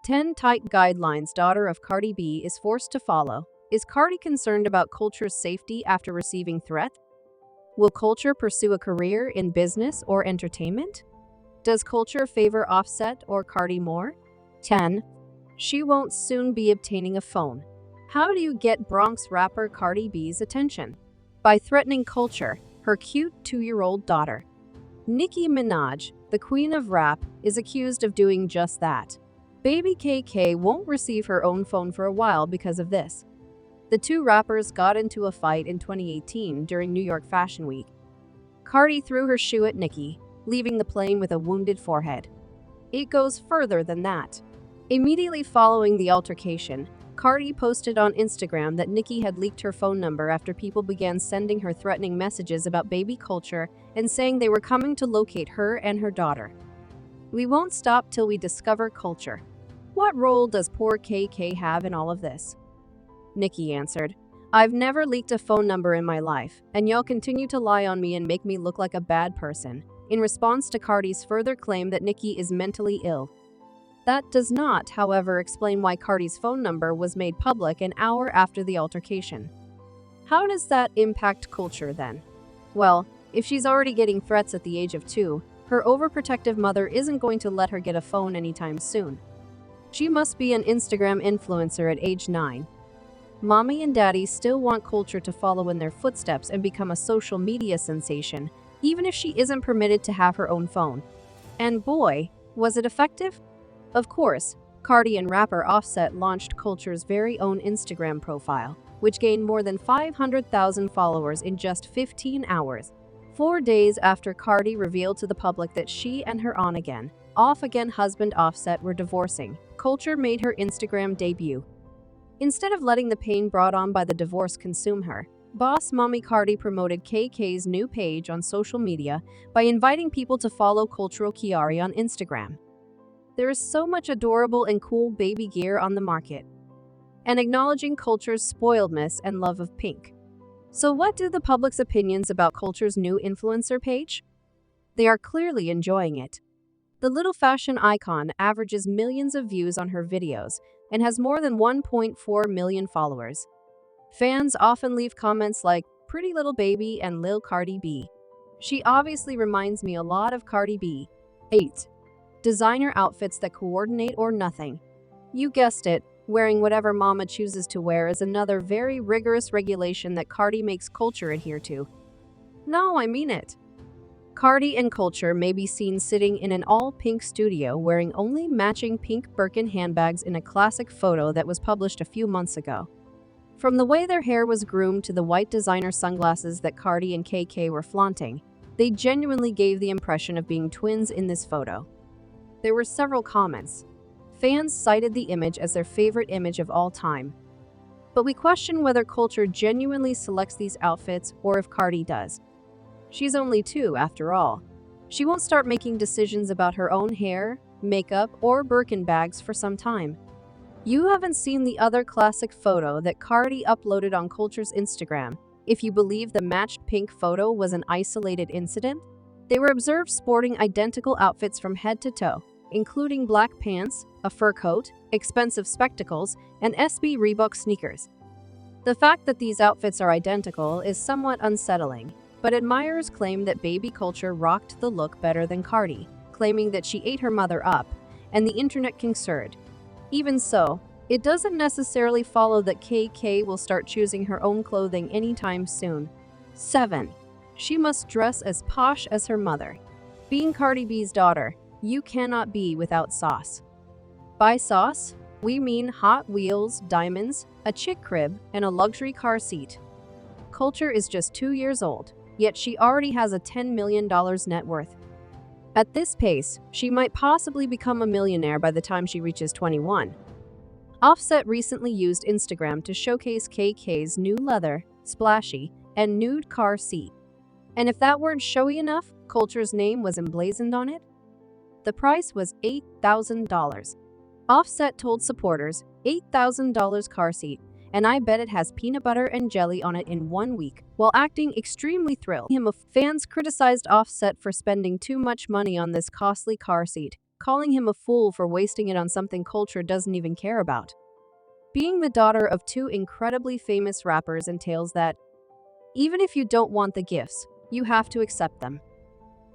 10 tight guidelines daughter of Cardi B is forced to follow. Is Cardi concerned about Kulture's safety after receiving threat? Will Kulture pursue a career in business or entertainment? Does Kulture favor Offset or Cardi more? 10. She won't soon be obtaining a phone. How do you get Bronx rapper Cardi B's attention? By threatening Kulture, her cute 2-year-old daughter. Nicki Minaj, the queen of rap, is accused of doing just that. Baby KK won't receive her own phone for a while because of this. The two rappers got into a fight in 2018 during New York Fashion Week. Cardi threw her shoe at Nicki, leaving the plane with a wounded forehead. It goes further than that. Immediately following the altercation, Cardi posted on Instagram that Nicki had leaked her phone number after people began sending her threatening messages about baby Kulture and saying they were coming to locate her and her daughter. "We won't stop till we discover Kulture." What role does poor KK have in all of this? Nicki answered, "I've never leaked a phone number in my life, and y'all continue to lie on me and make me look like a bad person," in response to Cardi's further claim that Nicki is mentally ill. That does not, however, explain why Cardi's phone number was made public an hour after the altercation. How does that impact Kulture then? Well, if she's already getting threats at the age of 2, her overprotective mother isn't going to let her get a phone anytime soon. She must be an Instagram influencer at age 9. Mommy and Daddy still want Kulture to follow in their footsteps and become a social media sensation, even if she isn't permitted to have her own phone. And boy, was it effective? Of course, Cardi and rapper Offset launched Kulture's very own Instagram profile, which gained more than 500,000 followers in just 15 hours. 4 days after Cardi revealed to the public that she and her on-again, off-again husband Offset were divorcing, Kulture made her Instagram debut. Instead of letting the pain brought on by the divorce consume her, boss mommy Cardi promoted KK's new page on social media by inviting people to follow Kulture Kiari on Instagram. There is so much adorable and cool baby gear on the market. And acknowledging Kulture's spoiledness and love of pink. So what do the public's opinions about Kulture's new influencer page? They are clearly enjoying it. The little fashion icon averages millions of views on her videos and has more than 1.4 million followers. Fans often leave comments like, "Pretty little baby" and "Lil Cardi B." She obviously reminds me a lot of Cardi B. 8. Designer outfits that coordinate or nothing. You guessed it, wearing whatever mama chooses to wear is another very rigorous regulation that Cardi makes Kulture adhere to. No, I mean it. Cardi and Kulture may be seen sitting in an all-pink studio wearing only matching pink Birkin handbags in a classic photo that was published a few months ago. From the way their hair was groomed to the white designer sunglasses that Cardi and KK were flaunting, they genuinely gave the impression of being twins in this photo. There were several comments. Fans cited the image as their favorite image of all time. But we question whether Kulture genuinely selects these outfits or if Cardi does. She's only 2 after all. She won't start making decisions about her own hair, makeup, or Birkin bags for some time. You haven't seen the other classic photo that Cardi uploaded on Kulture's Instagram, if you believe the matched pink photo was an isolated incident. They were observed sporting identical outfits from head to toe, including black pants, a fur coat, expensive spectacles, and SB Reebok sneakers. The fact that these outfits are identical is somewhat unsettling, but admirers claim that baby Kulture rocked the look better than Cardi, claiming that she ate her mother up, and the internet concurred. Even so, it doesn't necessarily follow that KK will start choosing her own clothing anytime soon. 7. She must dress as posh as her mother. Being Cardi B's daughter, you cannot be without sauce. By sauce, we mean Hot Wheels, diamonds, a chick crib, and a luxury car seat. Kulture is just 2 years old, yet she already has a $10 million net worth. At this pace, she might possibly become a millionaire by the time she reaches 21. Offset recently used Instagram to showcase KK's new leather, splashy, and nude car seat. And if that weren't showy enough, Kulture's name was emblazoned on it. The price was $8,000. Offset told supporters, $8,000 car seat, and I bet it has peanut butter and jelly on it in 1 week, while acting extremely thrilled. Fans criticized Offset for spending too much money on this costly car seat, calling him a fool for wasting it on something Kulture doesn't even care about. Being the daughter of two incredibly famous rappers entails that, even if you don't want the gifts, you have to accept them.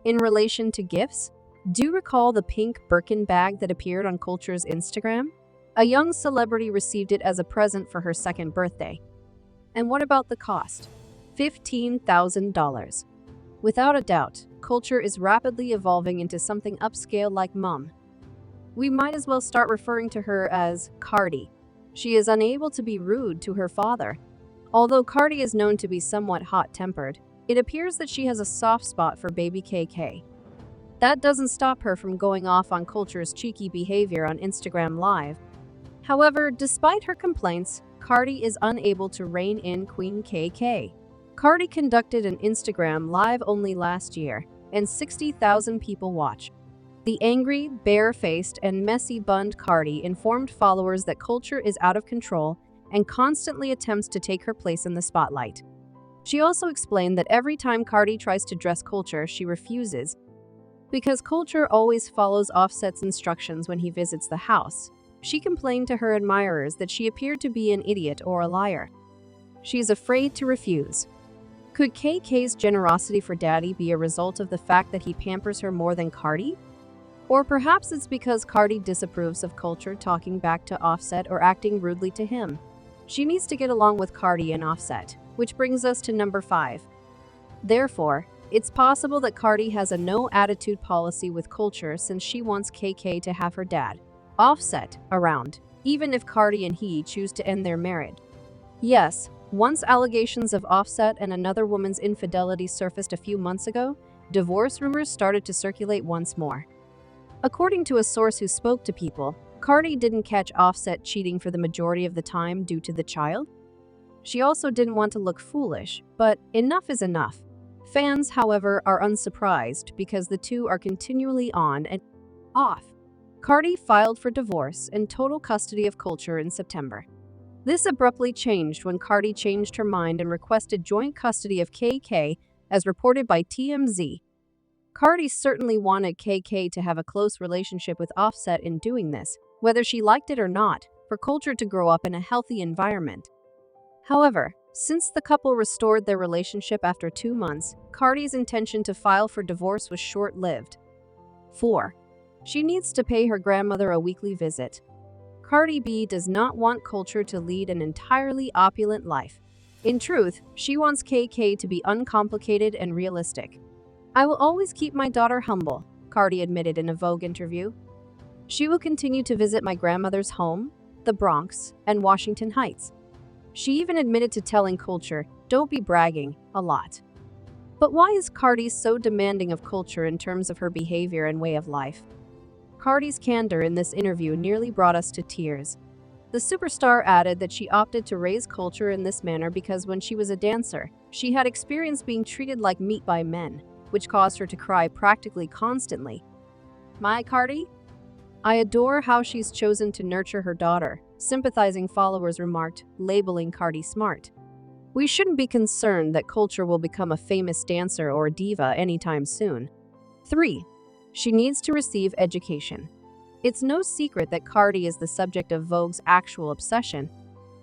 In relation to gifts, do you recall the pink Birkin bag that appeared on Kulture's Instagram? A young celebrity received it as a present for her second birthday. And what about the cost? $15,000. Without a doubt, Kulture is rapidly evolving into something upscale like Mom. We might as well start referring to her as Cardi. She is unable to be rude to her father. Although Cardi is known to be somewhat hot-tempered, it appears that she has a soft spot for baby KK. That doesn't stop her from going off on Kulture's cheeky behavior on Instagram Live. However, despite her complaints, Cardi is unable to rein in Queen KK. Cardi conducted an Instagram Live only last year, and 60,000 people watched. The angry, bare-faced, and messy-bunned Cardi informed followers that Kulture is out of control and constantly attempts to take her place in the spotlight. She also explained that every time Cardi tries to dress Kulture, she refuses, because Kulture always follows Offset's instructions when he visits the house. She complained to her admirers that she appeared to be an idiot or a liar. She is afraid to refuse. Could KK's generosity for Daddy be a result of the fact that he pampers her more than Cardi? Or perhaps it's because Cardi disapproves of Kulture talking back to Offset or acting rudely to him. She needs to get along with Cardi and Offset, which brings us to number 5. Therefore, it's possible that Cardi has a no-attitude policy with Kulture since she wants KK to have her dad, Offset, around, even if Cardi and he choose to end their marriage. Yes, once allegations of Offset and another woman's infidelity surfaced a few months ago, divorce rumors started to circulate once more. According to a source who spoke to People, Cardi didn't catch Offset cheating for the majority of the time due to the child. She also didn't want to look foolish, but enough is enough. Fans, however, are unsurprised because the two are continually on and off. Cardi filed for divorce and total custody of Kulture in September. This abruptly changed when Cardi changed her mind and requested joint custody of KK, as reported by TMZ. Cardi certainly wanted KK to have a close relationship with Offset in doing this, whether she liked it or not, for Kulture to grow up in a healthy environment. However, since the couple restored their relationship after 2 months, Cardi's intention to file for divorce was short-lived. 4. She needs to pay her grandmother a weekly visit. Cardi B does not want Kulture to lead an entirely opulent life. In truth, she wants KK to be uncomplicated and realistic. "I will always keep my daughter humble," Cardi admitted in a Vogue interview. "She will continue to visit my grandmother's home, the Bronx, and Washington Heights." She even admitted to telling Kulture, "Don't be bragging," a lot. But why is Cardi so demanding of Kulture in terms of her behavior and way of life? Cardi's candor in this interview nearly brought us to tears. The superstar added that she opted to raise Kulture in this manner because when she was a dancer, she had experienced being treated like meat by men, which caused her to cry practically constantly. "My Cardi? I adore how she's chosen to nurture her daughter," sympathizing followers remarked, labeling Cardi smart. "We shouldn't be concerned that Kulture will become a famous dancer or diva anytime soon." 3. She needs to receive education. It's no secret that Cardi is the subject of Vogue's actual obsession.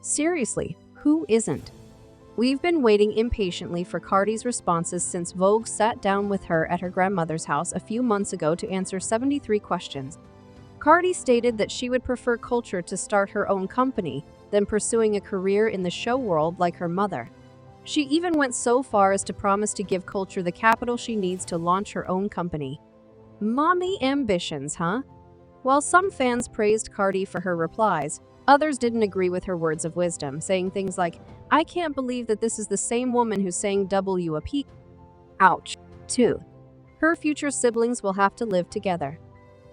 Seriously, who isn't? We've been waiting impatiently for Cardi's responses since Vogue sat down with her at her grandmother's house a few months ago to answer 73 questions. Cardi stated that she would prefer Kulture to start her own company than pursuing a career in the show world like her mother. She even went so far as to promise to give Kulture the capital she needs to launch her own company. Mommy ambitions, huh? While some fans praised Cardi for her replies, others didn't agree with her words of wisdom, saying things like, "I can't believe that this is the same woman who sang W.A.P. Ouch. 2. Her future siblings will have to live together.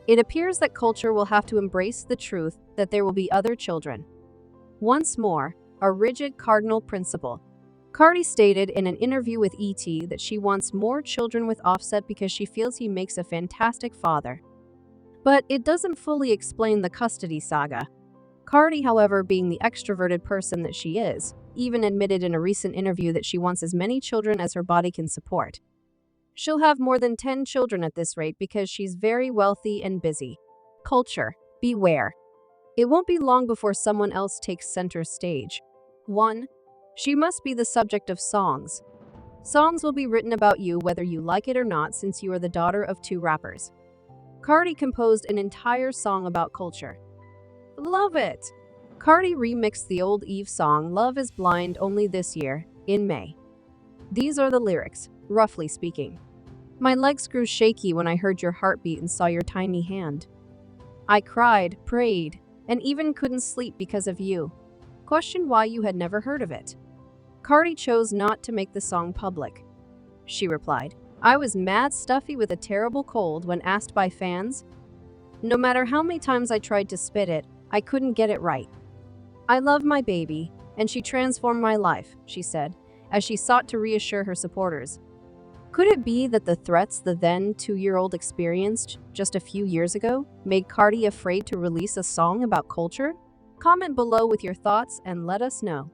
It appears that Kulture will have to embrace the truth that there will be other children. Once more, a rigid cardinal principle. Cardi stated in an interview with ET that she wants more children with Offset because she feels he makes a fantastic father. But it doesn't fully explain the custody saga. Cardi, however, being the extroverted person that she is, even admitted in a recent interview that she wants as many children as her body can support. She'll have more than 10 children at this rate because she's very wealthy and busy. Culture. Beware. It won't be long before someone else takes center stage. 1. She must be the subject of songs. Songs will be written about you whether you like it or not since you are the daughter of two rappers. Cardi composed an entire song about culture. Love it! Cardi remixed the old Eve song Love is Blind only this year, in May. These are the lyrics, roughly speaking. My legs grew shaky when I heard your heartbeat and saw your tiny hand. I cried, prayed, and even couldn't sleep because of you. Questioned why you had never heard of it. Cardi chose not to make the song public. She replied, I was mad stuffy with a terrible cold when asked by fans. No matter how many times I tried to spit it, I couldn't get it right. I love my baby, and she transformed my life, she said, as she sought to reassure her supporters. Could it be that the threats the then 2-year-old experienced just a few years ago made Cardi afraid to release a song about culture? Comment below with your thoughts and let us know.